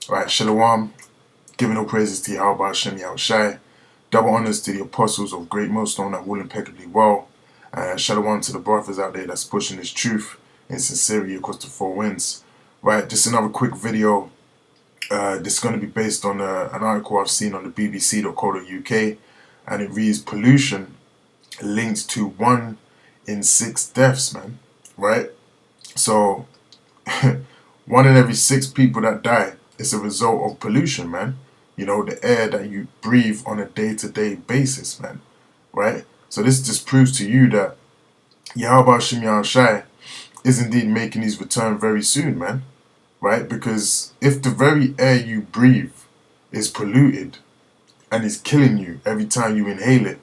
Right, Shalom, giving all praises to Yahweh Hashem Yahushai, double honors to the apostles of GreatMillStone that rule impeccably well, and Shalom to the brothers out there that's pushing this truth in sincerity across the four winds. Right, just another quick video. This is going to be based on an article I've seen on the BBC.co.uk, and it reads, pollution linked to 1 in 6 deaths, man. Right? So, 1 in every 6 people that die is a result of pollution, man. You know, the air that you breathe on a day-to-day basis, man. Right? So this just proves to you that Yahweh Hashem Yahushai is indeed making his return very soon, man. Right? Because if the very air you breathe is polluted and is killing you every time you inhale it,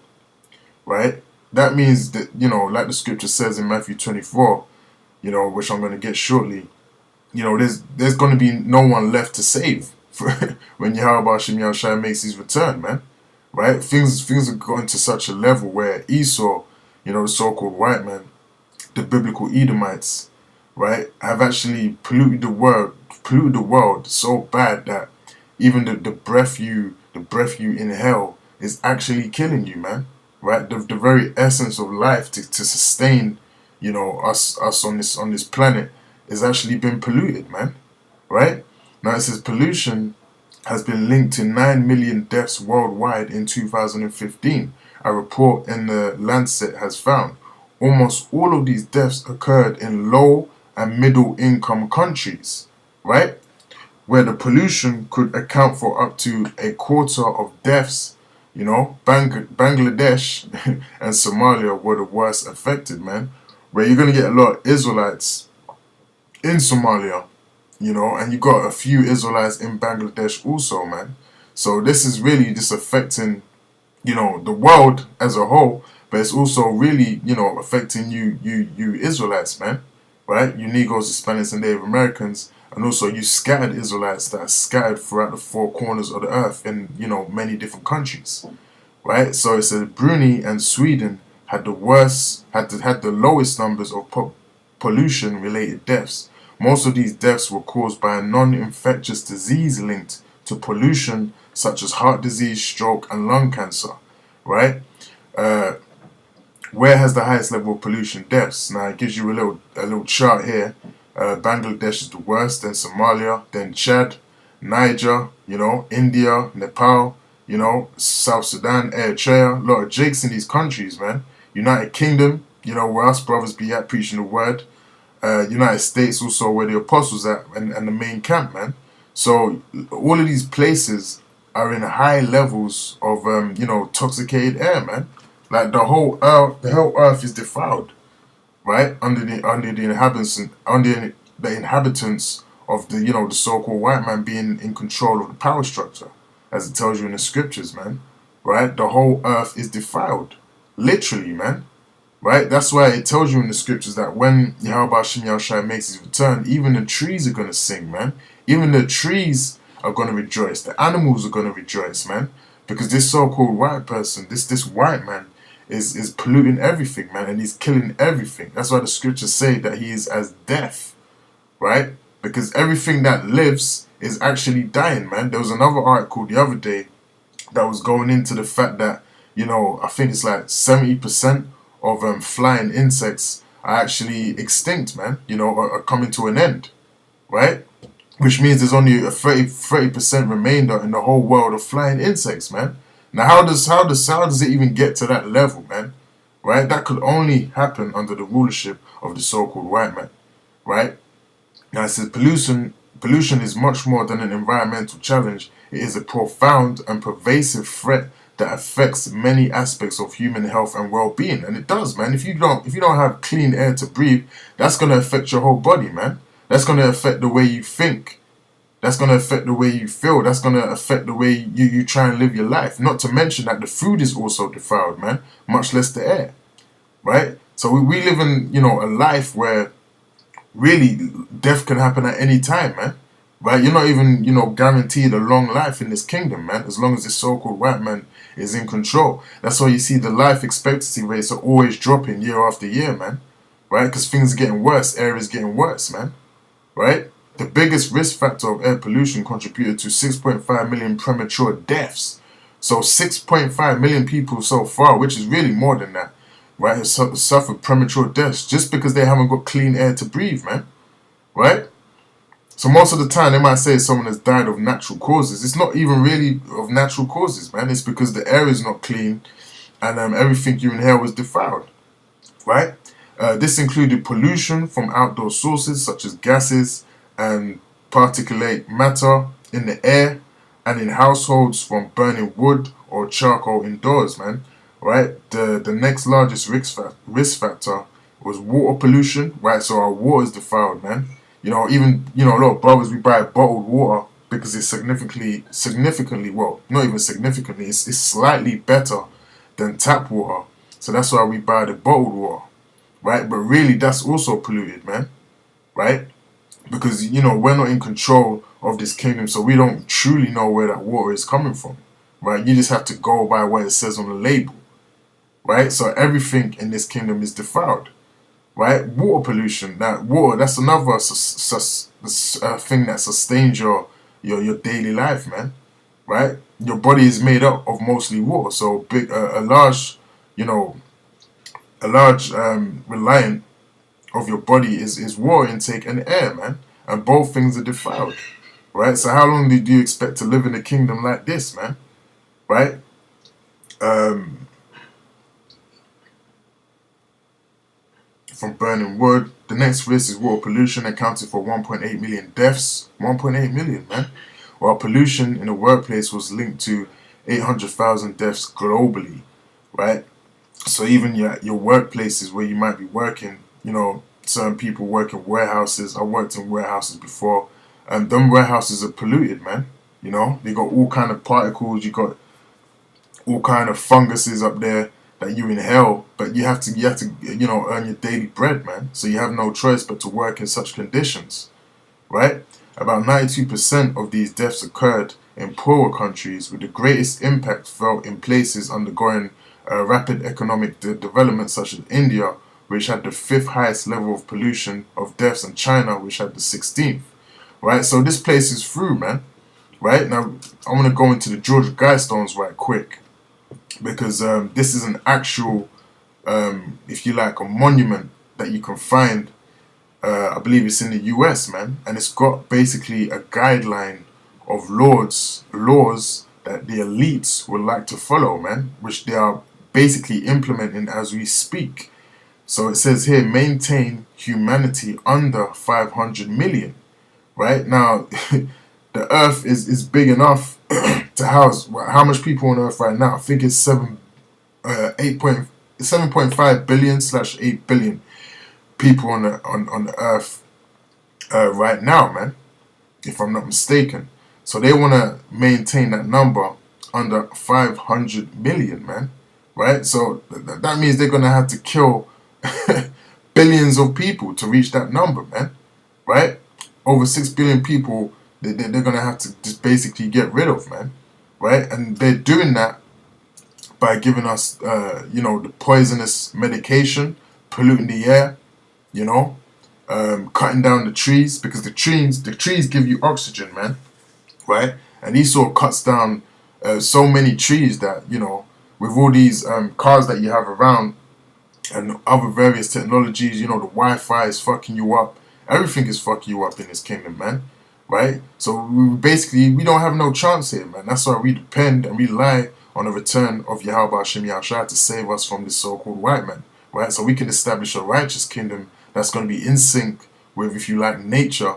right? That means that, you know, like the scripture says in Matthew 24, you know, which I'm going to get shortly, you know, there's going to be no one left to save when Yahweh Hashem Yahushai makes his return, man. Right? Things have gotten to such a level where Esau, you know, the so-called white man, the biblical Edomites, right, have actually polluted the world so bad that even the breath you inhale is actually killing you, man. Right? The very essence of life to sustain, you know, us on this planet has actually been polluted, man. Right? Now it says pollution has been linked to 9 million deaths worldwide in 2015. A report in the Lancet has found almost all of these deaths occurred in low and middle income countries, right? Where the pollution could account for up to a quarter of deaths. You know, Bangladesh and Somalia were the worst affected, man. Where you're going to get a lot of Israelites in Somalia, you know, and you got a few Israelites in Bangladesh also, man. So this is really just affecting, you know, the world as a whole, but it's also really, you know, affecting you Israelites, man. Right? You Negroes, Hispanics, and Native Americans, and also you scattered Israelites that are scattered throughout the 4 corners of the earth in, you know, many different countries. Right? So it says Brunei and Sweden had the worst, had the lowest numbers of pollution-related deaths. Most of these deaths were caused by a non-infectious disease linked to pollution, such as heart disease, stroke, and lung cancer. Right? Where has the highest level of pollution deaths? Now it gives you a little chart here. Bangladesh is the worst, then Somalia, then Chad, Niger, you know, India, Nepal, you know, South Sudan, Eritrea. A lot of jakes in these countries, man. United Kingdom, you know, where us brothers be at preaching the word. United States also where the apostles at and the main camp, man. So all of these places are in high levels of you know, toxicated air, man. Like the whole earth is defiled, right? Under the inhabitants of the, you know, the so-called white man being in control of the power structure, as it tells you in the scriptures, man. Right? The whole earth is defiled, literally, man. Right? That's why it tells you in the scriptures that when Yahweh Hashem Yahushai makes his return, even the trees are gonna sing, man. Even the trees are gonna rejoice. The animals are gonna rejoice, man. Because this so-called white person, this white man, is polluting everything, man, and he's killing everything. That's why the scriptures say that he is as death, right? Because everything that lives is actually dying, man. There was another article the other day that was going into the fact that, you know, I think it's like 70% of flying insects are actually extinct, man. You know, are coming to an end, right? Which means there's only a 30% remainder in the whole world of flying insects, man. Now, how does it even get to that level, man? Right? That could only happen under the rulership of the so-called white man, right? Now, it says pollution is much more than an environmental challenge. It is a profound and pervasive threat that affects many aspects of human health and well-being, and it does, man. If you don't have clean air to breathe, that's gonna affect your whole body, man. That's gonna affect the way you think. That's going to affect the way you feel. That's going to affect the way you try and live your life. Not to mention that the food is also defiled, man. Much less the air, right? So we live in, you know, a life where really death can happen at any time, man. Right? You're not even, you know, guaranteed a long life in this kingdom, man. As long as this so-called white man is in control. That's why you see the life expectancy rates are always dropping year after year, man. Right? Because things are getting worse. Air is getting worse, man. Right? The biggest risk factor of air pollution contributed to 6.5 million premature deaths. So 6.5 million people so far, which is really more than that, right, have suffered premature deaths just because they haven't got clean air to breathe, man, right? So most of the time they might say someone has died of natural causes. It's not even really of natural causes, man. It's because the air is not clean and everything you inhale was defiled, right? This included pollution from outdoor sources such as gases and particulate matter in the air, and in households from burning wood or charcoal indoors, man, right? The next largest risk factor was water pollution, right? So our water is defiled, man. You know, even, you know, a lot of brothers, we buy bottled water because it's significantly, well, not even significantly, it's slightly better than tap water. So that's why we buy the bottled water, right? But really, that's also polluted, man, right? Because, you know, we're not in control of this kingdom, so we don't truly know where that water is coming from, right? You just have to go by what it says on the label, right? So everything in this kingdom is defiled, right? Water pollution, that's another thing that sustains your daily life, man, right? Your body is made up of mostly water, so a large reliant of your body is water intake and air, man, and both things are defiled, right? So how long do you expect to live in a kingdom like this, man, right? From burning wood. The next risk is water pollution, accounted for 1.8 million deaths. 1.8 million, man. While pollution in the workplace was linked to 800,000 deaths globally, right? So even your workplaces where you might be working, you know, certain people work in warehouses. I worked in warehouses before, and them warehouses are polluted, man. You know, they got all kind of particles. You got all kind of funguses up there that you inhale, but you have to you know, earn your daily bread, man. So you have no choice but to work in such conditions, right? About 92% of these deaths occurred in poorer countries, with the greatest impact felt in places undergoing rapid economic development such as India, which had the 5th highest level of pollution of deaths, and China, which had the 16th, right? So this place is through, man, right? Now, I want to go into the Georgia Guidestones right quick, because this is an actual, if you like, a monument that you can find. I believe it's in the US, man, and it's got basically a guideline of laws that the elites would like to follow, man, which they are basically implementing as we speak. So it says here, maintain humanity under 500 million, right? Now, the earth is big enough to house, how much people on earth right now? I think it's 7.5 billion / 8 billion people on the earth right now, man, if I'm not mistaken. So they want to maintain that number under 500 million, man, right? So that means they're going to have to kill billions of people to reach that number, man, right? Over 6 billion people they're going to have to just basically get rid of, man, right? And they're doing that by giving us, you know, the poisonous medication, polluting the air, you know, cutting down the trees, because the trees give you oxygen, man, right? And Esau cuts down so many trees that, you know, with all these cars that you have around and other various technologies, you know, the Wi-Fi is fucking you up. Everything is fucking you up in this kingdom, man, right? So we don't have no chance here, man. That's why we depend and rely on the return of Yahweh Hashem Yahushua to save us from this so-called white man, right? So we can establish a righteous kingdom that's going to be in sync with, if you like, nature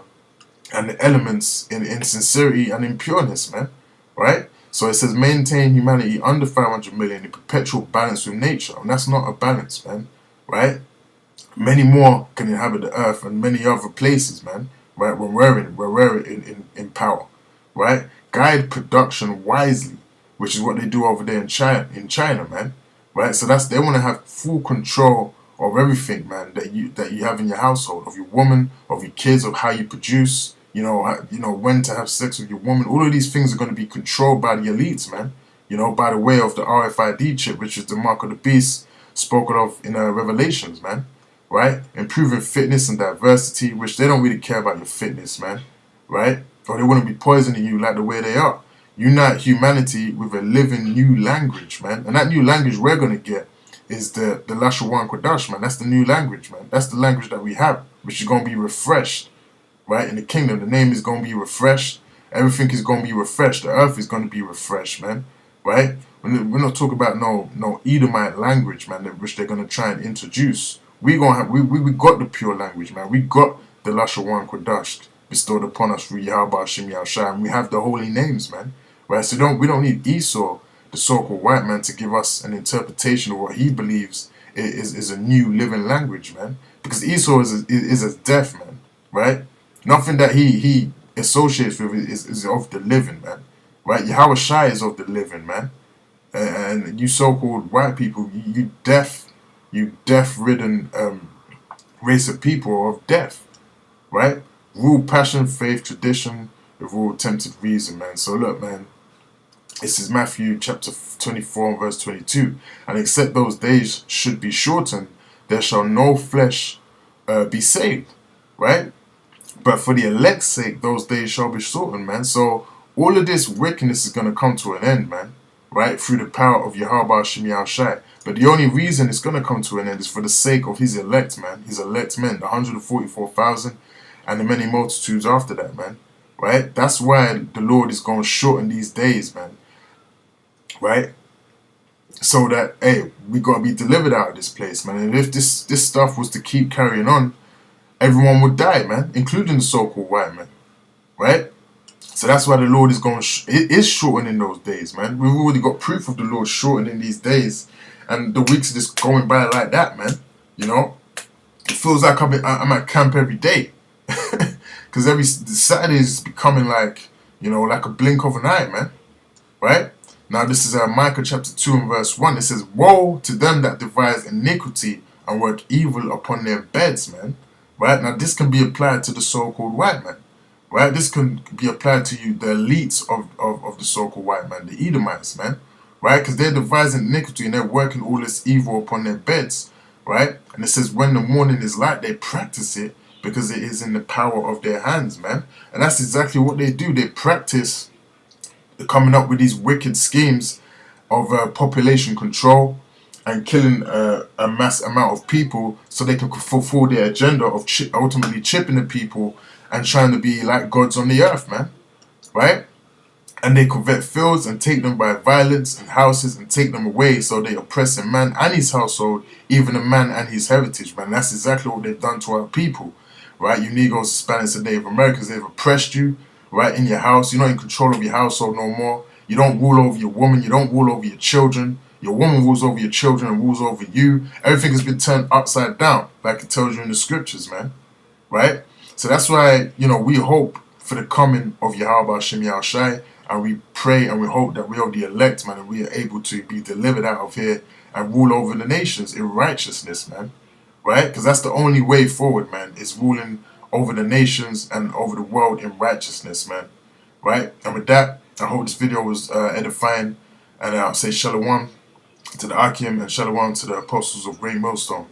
and the elements in sincerity and in pureness, man, right? So it says maintain humanity under 500 million in perpetual balance with nature, and that's not a balance, man, right? Many more can inhabit the earth and many other places, man, right? When we're in power, right? Guide production wisely, which is what they do over there in China, man, right? So they want to have full control of everything, man, that you have in your household, of your woman, of your kids, of how you produce, you know, when to have sex with your woman. All of these things are going to be controlled by the elites, man, you know, by the way of the RFID chip, which is the mark of the beast spoken of in Revelations, man, right? Improving fitness and diversity, which they don't really care about your fitness, man, right? Or they wouldn't be poisoning you like the way they are. Unite humanity with a living new language, man. And that new language we're going to get is the Lashawan Kodash, man. That's the new language, man. That's the language that we have, which is going to be refreshed, right? In the kingdom, the name is going to be refreshed. Everything is going to be refreshed. The earth is going to be refreshed, man, right? We're not talking about no Edomite language, man, which they're going to try and introduce. We got the pure language, man. We got the Lashawan Kodash bestowed upon us through Yahweh Hashem Yahushua, and we have the holy names, man, right? So we don't need Esau, the so-called white man, to give us an interpretation of what he believes is a new living language, man, because Esau is a deaf, man, right? Nothing that he associates with is of the living, man, right? Yahweh Shai is of the living, man, and you so-called white people, you deaf-ridden race of people are of death, right? Rule passion, faith, tradition, with all tempted reason, man. So look, man, this is Matthew chapter 24 and verse 22. And except those days should be shortened, there shall no flesh be saved, right? But for the elect's sake, those days shall be shortened, man. So all of this wickedness is going to come to an end, man, right? Through the power of Yahweh Hashem Yahushua. But the only reason it's going to come to an end is for the sake of his elect, man. His elect men, the 144,000 and the many multitudes after that, man, right? That's why the Lord is going to shorten these days, man, right? So that, hey, we got to be delivered out of this place, man. And if this stuff was to keep carrying on, everyone would die, man, including the so-called white man, right? So that's why the Lord is going it is shortening those days, man. We've already got proof of the Lord shortening these days, and the weeks are just going by like that, man. You know, it feels like I'm at camp every day, because every Saturday is becoming like, you know, like a blink of an eye, man, right? Now this is Micah chapter 2 and verse 1. It says, "Woe to them that devise iniquity and work evil upon their beds," man. Right? Now this can be applied to the so-called white man. Right? This can be applied to you, the elites of the so-called white man, the Edomites, man. Right? Because they're devising iniquity and they're working all this evil upon their beds. Right? And it says, when the morning is light, they practice it because it is in the power of their hands, man. And that's exactly what they do. They practice coming up with these wicked schemes of population control and killing a mass amount of people so they can fulfill their agenda of ultimately chipping the people and trying to be like gods on the earth, man, right? And they covet fields and take them by violence and houses and take them away, so they oppress a man and his household, even a man and his heritage, man. That's exactly what they've done to our people, right? You Negroes, Hispanics, and Native Americans, they've oppressed you, right, in your house. You're not in control of your household no more. You don't rule over your woman. You don't rule over your children. Your woman rules over your children and rules over you. Everything has been turned upside down, like it tells you in the scriptures, man, right? So that's why, you know, we hope for the coming of Yahweh Hashem Yahushua, and we pray and we hope that we are the elect, man, and we are able to be delivered out of here and rule over the nations in righteousness, man, right? Because that's the only way forward, man, is ruling over the nations and over the world in righteousness, man, right? And with that, I hope this video was edifying, and I'll say shalom to the Akim and shalom to the apostles of GreatMillStone.